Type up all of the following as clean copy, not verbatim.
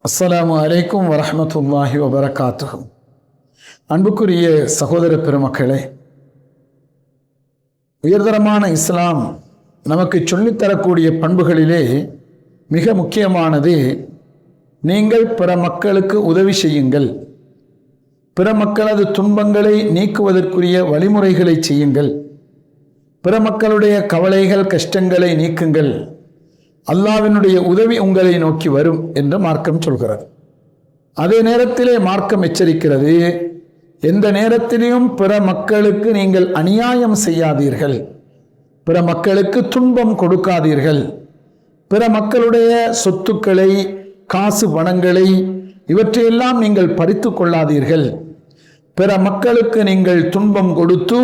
அஸ்ஸலாமு அலைக்கும் வரஹ்மத்துல்லாஹி வபரகாத்துஹு. அன்புக்குரிய சகோதர பெருமக்களே, உயர்தரமான இஸ்லாம் நமக்கு சொல்லித்தரக்கூடிய பண்புகளிலே மிக முக்கியமானது, நீங்கள் பிற மக்களுக்கு உதவி செய்யுங்கள், பிற மக்களது துன்பங்களை நீக்குவதற்குரிய வழிமுறைகளை செய்யுங்கள், பிற மக்களுடைய கவலைகள் கஷ்டங்களை நீக்குங்கள், அல்லாஹ்வினுடைய உதவி உங்களை நோக்கி வரும் என்று மார்க்கம் சொல்கிறது. அதே நேரத்திலே மார்க்கம் எச்சரிக்கிறது, எந்த நேரத்திலும் பிற மக்களுக்கு நீங்கள் அநியாயம் செய்யாதீர்கள், பிற மக்களுக்கு துன்பம் கொடுக்காதீர்கள், பிற மக்களுடைய சொத்துக்களை காசு பணங்களை இவற்றையெல்லாம் நீங்கள் பறித்து கொள்ளாதீர்கள். பிற மக்களுக்கு நீங்கள் துன்பம் கொடுத்து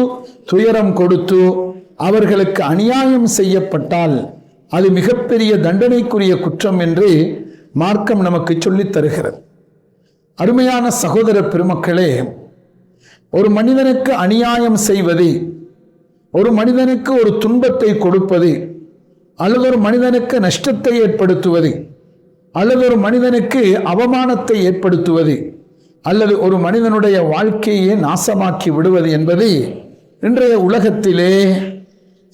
துயரம் கொடுத்து அவர்களுக்கு அநியாயம் செய்யப்பட்டால் அது மிகப்பெரிய தண்டனைக்குரிய குற்றம் என்று மார்க்கம் நமக்கு சொல்லித் தருகிறது. அருமையான சகோதர பெருமக்களே, ஒரு மனிதனுக்கு அநியாயம் செய்வது, ஒரு மனிதனுக்கு ஒரு துன்பத்தை கொடுப்பது, அல்லது ஒரு மனிதனுக்கு நஷ்டத்தை ஏற்படுத்துவது, அல்லது ஒரு மனிதனுக்கு அவமானத்தை ஏற்படுத்துவது, அல்லது ஒரு மனிதனுடைய வாழ்க்கையை நாசமாக்கி விடுவது என்பது இன்றைய உலகத்திலே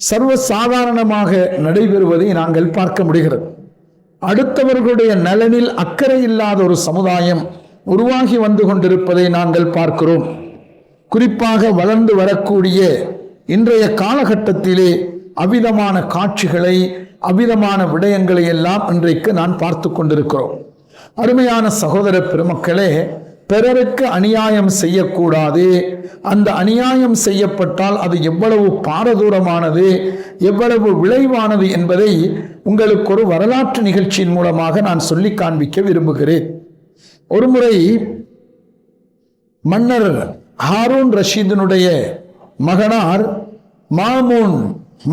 சர்வசாதாரணமாக நடைபெறுவதை நாங்கள் பார்க்க முடிகிறது. அடுத்தவர்களுடைய நலனில் அக்கறை இல்லாத ஒரு சமுதாயம் உருவாகி வந்து கொண்டிருப்பதை நாங்கள் பார்க்கிறோம். குறிப்பாக வளர்ந்து வரக்கூடிய இன்றைய காலகட்டத்திலே அவ்விதமான காட்சிகளை, அவ்விதமான விடயங்களை எல்லாம் இன்றைக்கு நான் பார்த்து கொண்டிருக்கிறோம். அருமையான சகோதர பெருமக்களே, பிறருக்கு அநியாயம் செய்யக்கூடாது. அந்த அநியாயம் செய்யப்பட்டால் அது எவ்வளவு பாரதூரமானது, எவ்வளவு விளைவானது என்பதை உங்களுக்கு ஒரு வரலாற்று நிகழ்ச்சியின் மூலமாக நான் சொல்லி காண்பிக்க விரும்புகிறேன். ஒருமுறை மன்னர் ஹாரூன் ரஷீதினுடைய மகனார்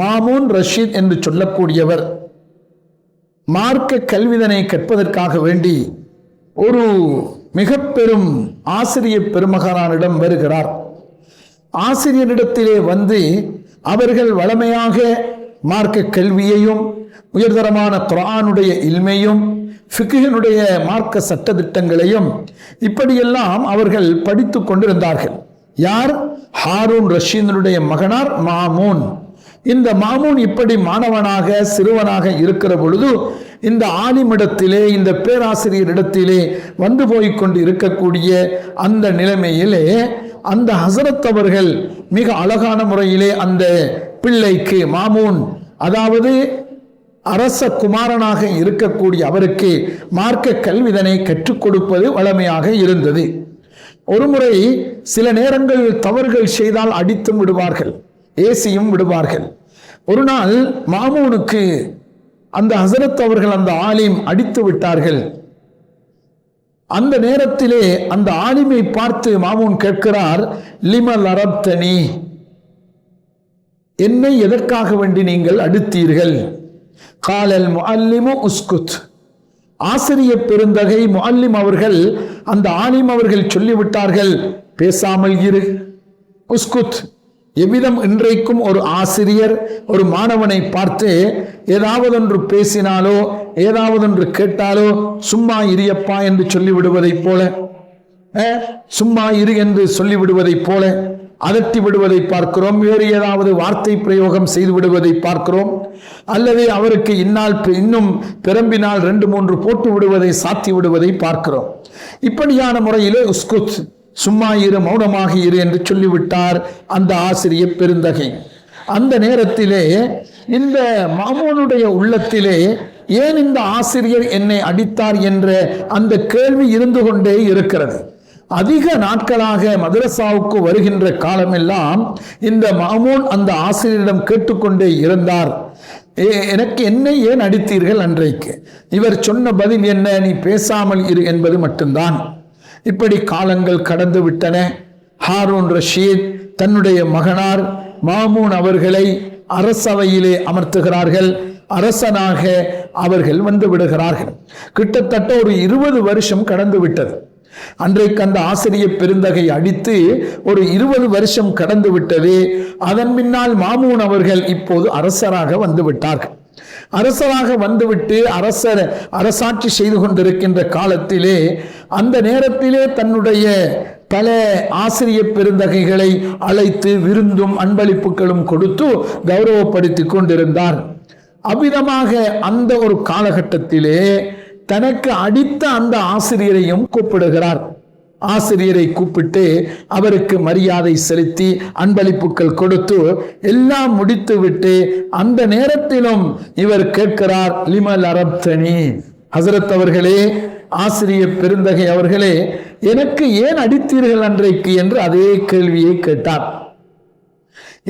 மாமூன் ரஷீத் என்று சொல்லக்கூடியவர் மார்க்க கல்விதனை கற்பதற்காக வேண்டி ஒரு மிக பெரும் ஆசிரியர் பெருமகனாரிடம் வருகிறார். ஆசிரியரிடத்திலே வந்து அவர்கள் வளமையாக மார்க்க கல்வியையும் உயர்தரமான குர்ஆனுடைய இல்மையும் ஃபிக்ஹினுடைய மார்க்க சட்டதிட்டங்களையும் இப்படியெல்லாம் அவர்கள் படித்து கொண்டிருந்தார்கள். யார்? ஹாரூன் ரஷீதினுடைய மகனார் மாமூன். இந்த மாமூன் இப்படி மாணவனாக சிறுவனாக இருக்கிற பொழுது இந்த ஆலிமிடத்திலே, இந்த பேராசிரியரிடத்திலே வந்து போய்கொண்டு இருக்கக்கூடிய அந்த நிலைமையிலே அந்த ஹசரத் அவர்கள் மிக அழகான முறையிலே அந்த பிள்ளைக்கு, மாமூன் அதாவது அரச குமாரனாக இருக்கக்கூடிய அவருக்கு மார்க்க கல்விதனை கற்றுக் கொடுப்பது வழமையாக இருந்தது. ஒருமுறை சில நேரங்கள் தவறுகள் செய்தால் அடித்தும் விடுவார்கள், ஏசியும் விடுவார்கள். ஒரு நாள் மாமூனுக்கு அந்த ஹசரத் அவர்கள், அந்த ஆலிம் அடித்து விட்டார்கள். அந்த நேரத்திலே அந்த ஆலிமை பார்த்து மாமூன் கேட்கிறார், லிமல் அரப்தனி, என்னை எதற்காக வேண்டி நீங்கள் அடித்தீர்கள்? காலல் முஅல்லிமு உஸ்குத். ஆசிரியர் பெருந்தகை முஅல்லிம் அவர்கள், அந்த ஆலிம் அவர்கள் சொல்லிவிட்டார்கள், பேசாமல் இரு, உஸ்குத். எவ்விதம் இன்றைக்கும் ஒரு ஆசிரியர் ஒரு மாணவனை பார்த்து ஏதாவது ஒன்று பேசினாலோ ஏதாவது ஒன்று கேட்டாலோ சும்மா இரியப்பா என்று சொல்லிவிடுவதைப் போல, சும்மா இரு என்று சொல்லிவிடுவதைப் போல அதட்டி விடுவதை பார்க்கிறோம். வேறு ஏதாவது வார்த்தை பிரயோகம் செய்து விடுவதை பார்க்கிறோம். அல்லது அவருக்கு இன்னும் பிறம்பினால் 2-3 போட்டு விடுவதை, சாத்தி விடுவதை பார்க்கிறோம். இப்படியான முறையிலே உஸ்குத், சும்மா இரு, மௌனமாக இரு என்று சொல்லிவிட்டார் அந்த ஆசிரியர் பெருந்தகை. அந்த நேரத்திலே இந்த மாமூனுடைய உள்ளத்திலே ஏன் இந்த ஆசிரியர் என்னை அடித்தார் என்ற அந்த கேள்வி இருந்து கொண்டே இருக்கிறது. அதிக நாட்களாக மதரசாவுக்கு வருகின்ற காலமெல்லாம் இந்த மாமூன் அந்த ஆசிரியரிடம் கேட்டுக்கொண்டே இருந்தார், எனக்கு என்னை ஏன் அடித்தீர்கள் அன்றைக்கு? இவர் சொன்ன பதில் என்ன? நீ பேசாமல் இரு என்பது மட்டும்தான். இப்படி காலங்கள் கடந்து விட்டன. ஹாரூன் ரஷீத் தன்னுடைய மகனார் மாமூன் அவர்களை அரசவையிலே அமர்த்துகிறார்கள். அரசனாக அவர்கள் வந்து விடுகிறார்கள். கிட்டத்தட்ட ஒரு 20 வருஷம் கடந்து விட்டது. அன்றைக்கு அந்த ஆசிரியர் பெருந்தகை அடித்து ஒரு 20 வருஷம் கடந்து விட்டது. அதன் பின்னால் மாமூன் அவர்கள் இப்போது அரசராக வந்து விட்டார்கள். அரசராக வந்துவிட்டு அரசாட்சி செய்து கொண்டிருக்கின்ற காலத்திலே அந்த நேரத்திலே தன்னுடைய பல ஆசிரிய பெருந்தகைகளை அழைத்து விருந்தும் அன்பளிப்புகளும் கொடுத்து கௌரவப்படுத்தி கொண்டிருந்தார். அவ்விதமாக அந்த ஒரு காலகட்டத்திலே தனக்கு அடித்த அந்த ஆசிரியரையும் கூப்பிடுகிறார். ஆசிரியரை கூப்பிட்டு அவருக்கு மரியாதை செலுத்தி அன்பளிப்புகள் கொடுத்து எல்லாம் முடித்து விட்டு அந்த நேரத்திலும் இவர் கேட்கிறார், லிமல் அரப்தனி, ஹசரத் அவர்களே, ஆசிரியர் பெருந்தகை அவர்களே, எனக்கு ஏன் அடித்தீர்கள் அன்றைக்கு என்று அதே கேள்வியை கேட்டார்.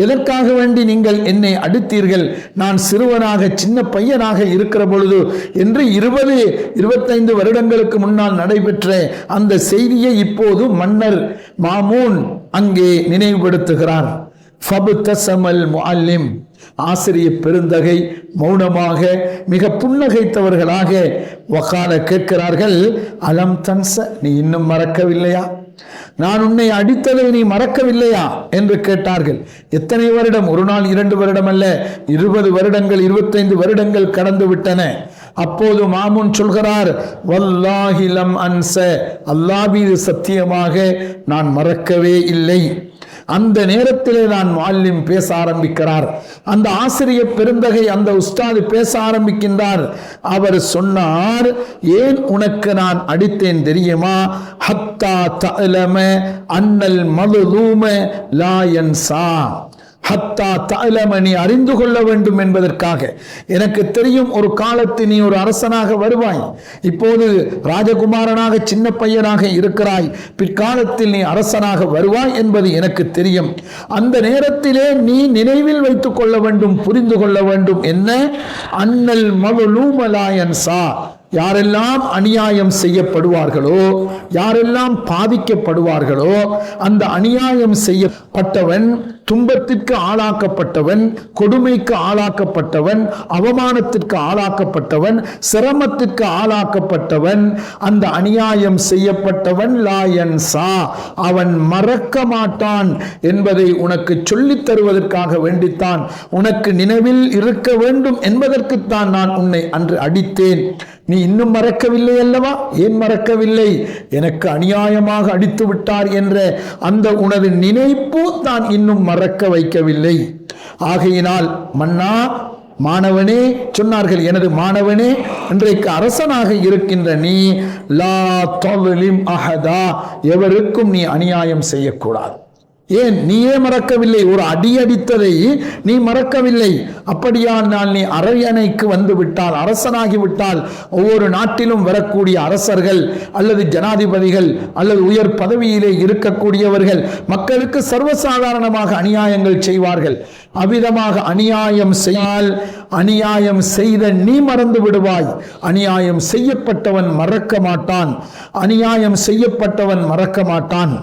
எதற்காக வேண்டி நீங்கள் என்னை அடித்தீர்கள்? நான் சிறுவனாக சின்ன பையனாக இருக்கிற பொழுது என்று 20-25 வருடங்களுக்கு முன்னால் நடைபெற்ற அந்த செய்தியை இப்போது மன்னர் மாமூன் அங்கே நினைவுபடுத்துகிறார். ஃபபுத்தஸமல் முஅல்லிம், ஆசிரியர் பெருந்தகை மௌனமாக மிக புன்னகைத்தவர்களாக வகால கேட்கிறார்கள், அலம் தன்ச, நீ இன்னும் மறக்கவில்லையா? நான் உன்னை அடித்ததை நீ மறக்கவில்லையா என்று கேட்டார்கள். எத்தனை வருடம்? ஒரு நாள் 2 வருடம் அல்ல, 20 வருடங்கள் 25 வருடங்கள் கடந்து விட்டன. அப்போது மாமூன் சொல்கிறார், வல்லாஹி லம் அன்ஸ, அல்லாஹ் மீது சத்தியமாக நான் மறக்கவே இல்லை. அந்த நேரத்திலே நான் முஅல்லிம் பேச ஆரம்பிக்கிறார். அந்த ஆசிரியர் பெருந்தகை, அந்த உஸ்தாது பேச ஆரம்பிக்கின்றார். அவர் சொன்னார், ஏன் உனக்கு நான் அடித்தேன் தெரியுமா? ஹத்தா தஅலம அன்னல் மதுலூம லா யன்சா, ஹத்தா தஅலம, நீ அறிந்து கொள்ள வேண்டும் என்பதற்காக. எனக்கு தெரியும் ஒரு காலத்தில் நீ ஒரு அரசனாக வருவாய். இப்போது ராஜகுமாரனாக சின்ன பையனாக இருக்கிறாய், பிற்காலத்தில் நீ அரசனாக வருவாய் என்பது எனக்கு தெரியும். அந்த நேரத்திலே நீ நினைவில் வைத்துக் கொள்ள வேண்டும், புரிந்து கொள்ள வேண்டும். என்ன? அன்னல் மதுலூம லா யன்சா, யாரெல்லாம் அநியாயம் செய்யப்படுவார்களோ, யாரெல்லாம் பாதிக்கப்படுவார்களோ, அந்த அநியாயம் செய்யப்பட்டவன், துன்பத்திற்கு ஆளாக்கப்பட்டவன், கொடுமைக்கு ஆளாக்கப்பட்டவன், அவமானத்திற்கு ஆளாக்கப்பட்டவன், சிரமத்திற்கு ஆளாக்கப்பட்டவன், அந்த அநியாயம் செய்யப்பட்டவன் லா யன்சா, அவன் மறக்க மாட்டான் என்பதை உனக்கு சொல்லித் தருவதற்காக வேண்டித்தான், உனக்கு நினைவில் இருக்க வேண்டும் என்பதற்குத்தான் நான் உன்னை அன்று அடித்தேன். நீ இன்னும் மறக்கவில்லை அல்லவா? ஏன் மறக்கவில்லை? எனக்கு அநியாயமாக அடித்து விட்டார் என்ற அந்த உனது நினைப்பு தான் இன்னும் மறக்க வைக்கவில்லை. ஆகையினால் மன்னா, மாணவனே சொன்னார்கள், எனது மாணவனே, இன்றைக்கு அரசனாக இருக்கின்ற நீ லா தவ்லிம் அஹதா, எவருக்கும் நீ அநியாயம் செய்யக்கூடாது. ஏன்? நீயே மறக்கவில்லை, ஒரு அடி அடித்ததை நீ மறக்கவில்லை. அப்படியானால் நீ அரியணைக்கு வந்து விட்டால், அரசனாகி விட்டால், ஒவ்வொரு நாட்டிலும் வரக்கூடிய அரசர்கள் அல்லது ஜனாதிபதிகள் அல்லது உயர் பதவியிலே இருக்கக்கூடியவர்கள் மக்களுக்கு சர்வசாதாரணமாக அநியாயங்கள் செய்வார்கள். அவ்விதமாக அநியாயம் செய்யால் அநியாயம் செய்த நீ மறந்து விடுவாய். அநியாயம் செய்யப்பட்டவன் மறக்க மாட்டான், அநியாயம் செய்யப்பட்டவன் மறக்க மாட்டான்.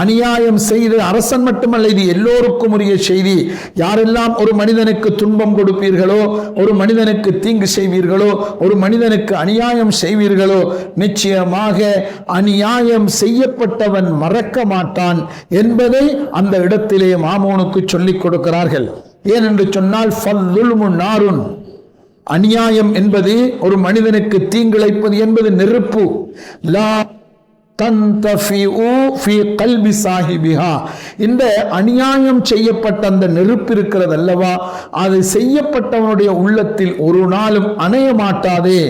அநியாயம் செய்து அரசன் மட்டுமல்ல, இது எல்லோருக்கும் உரிய செய்தி. யாரெல்லாம் ஒரு மனிதனுக்கு துன்பம் கொடுப்பீர்களோ, ஒரு மனிதனுக்கு தீங்கு செய்வீர்களோ, ஒரு மனிதனுக்கு அநியாயம் செய்வீர்களோ, நிச்சயமாக அநியாயம் செய்யப்பட்டவன் மறக்க மாட்டான் என்பதை அந்த இடத்திலே மாமூனுக்கு சொல்லிக் கொடுக்கிறார்கள். ஏனென்று சொன்னால் ஃபல்லுல்மு நாருன், அநியாயம் என்பது ஒரு மனிதனுக்கு தீங்கிழைப்பது என்பது நெருப்பு. லா இந்த அநியாயம் செய்யப்பட்ட அந்த நெருப்பு இருக்கிறது அல்லவா, அது செய்யப்பட்டவனுடைய உள்ளத்தில் ஒரு நாளும் அணைய மாட்டாதே.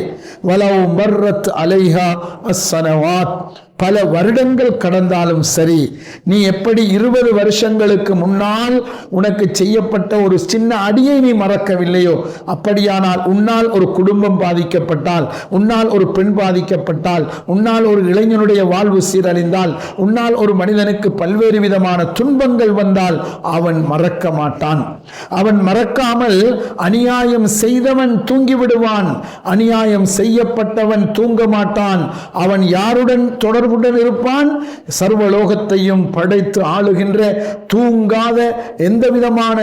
வலவு மர்ரத் அலைஹா அஸ்ஸனவாத், பல வருடங்கள் கடந்தாலும் சரி, நீ எப்படி 20 வருஷங்களுக்கு முன்னால் உனக்கு செய்யப்பட்ட ஒரு சின்ன அடியை நீ மறக்கவில்லையோ, அப்படியானால் உன்னால் ஒரு குடும்பம் பாதிக்கப்பட்டால், உன்னால் ஒரு பெண் பாதிக்கப்பட்டால், உன்னால் ஒரு இளைஞனுடைய வாழ்வு சீரழிந்தால், உன்னால் ஒரு மனிதனுக்கு பல்வேறு விதமான துன்பங்கள் வந்தால் அவன் மறக்க மாட்டான். அவன் மறக்காமல், அநியாயம் செய்தவன் தூங்கிவிடுவான், அநியாயம் செய்யப்பட்டவன் தூங்க மாட்டான். அவன் யாருடன் தொடர்பு தொடர்புடன் இருப்பான். சர்வலோகத்தையும் படைத்து ஆளுகின்ற தூங்காத எந்த விதமான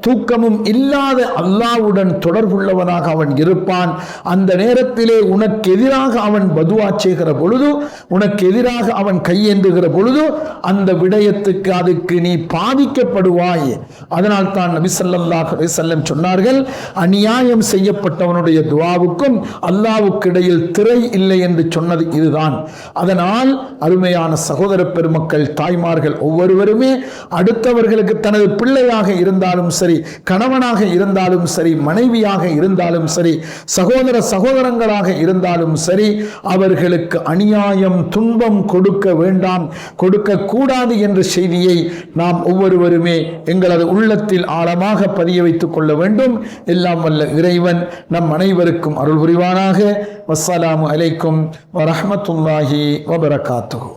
தூக்கமும் இல்லாத அல்லாஹ்வுடன் தொடர்புள்ளவனாக அவன் இருப்பான். அந்த நேரத்திலே உனக்கு எதிராக அவன் பதுவா செய்கிற பொழுது, உனக்கு எதிராக அவன் கையேந்துகிற பொழுது அந்த விடயத்துக்கு அதுக்கு நீ பாதிக்கப்படுவாய். அதனால் தான் நபி ஸல்லல்லாஹு அலைஹி வஸல்லம் சொன்னார்கள், அநியாயம் செய்யப்பட்டவனுடைய துஆவுக்கும் அல்லாஹ்வுக்கு இடையில் திரை இல்லை என்று சொன்னது இதுதான். அதனால் அருமையான சகோதர பெருமக்கள், தாய்மார்கள் ஒவ்வொருவருமே அடுத்தவர்களுக்கு தனது பிள்ளையாக இருந்தாலும் சரி, கணவனாக இருந்தாலும் சரி, மனைவியாக இருந்தாலும் சரி, சகோதர சகோதரங்களாக இருந்தாலும் சரி, அவர்களுக்கு அநியாயம் துன்பம் கொடுக்க வேண்டாம், கொடுக்க கூடாது என்ற செய்தியை நாம் ஒவ்வொருவருமே எங்களது உள்ளத்தில் ஆழமாக பதிய வைத்துக் கொள்ள வேண்டும். எல்லாம் வல்ல இறைவன் நம் அனைவருக்கும் அருள் புரிவானாக. வஸ்ஸலாமு அலைக்கும் வரஹ்மத்துல்லாஹி வபரகாத்துஹு.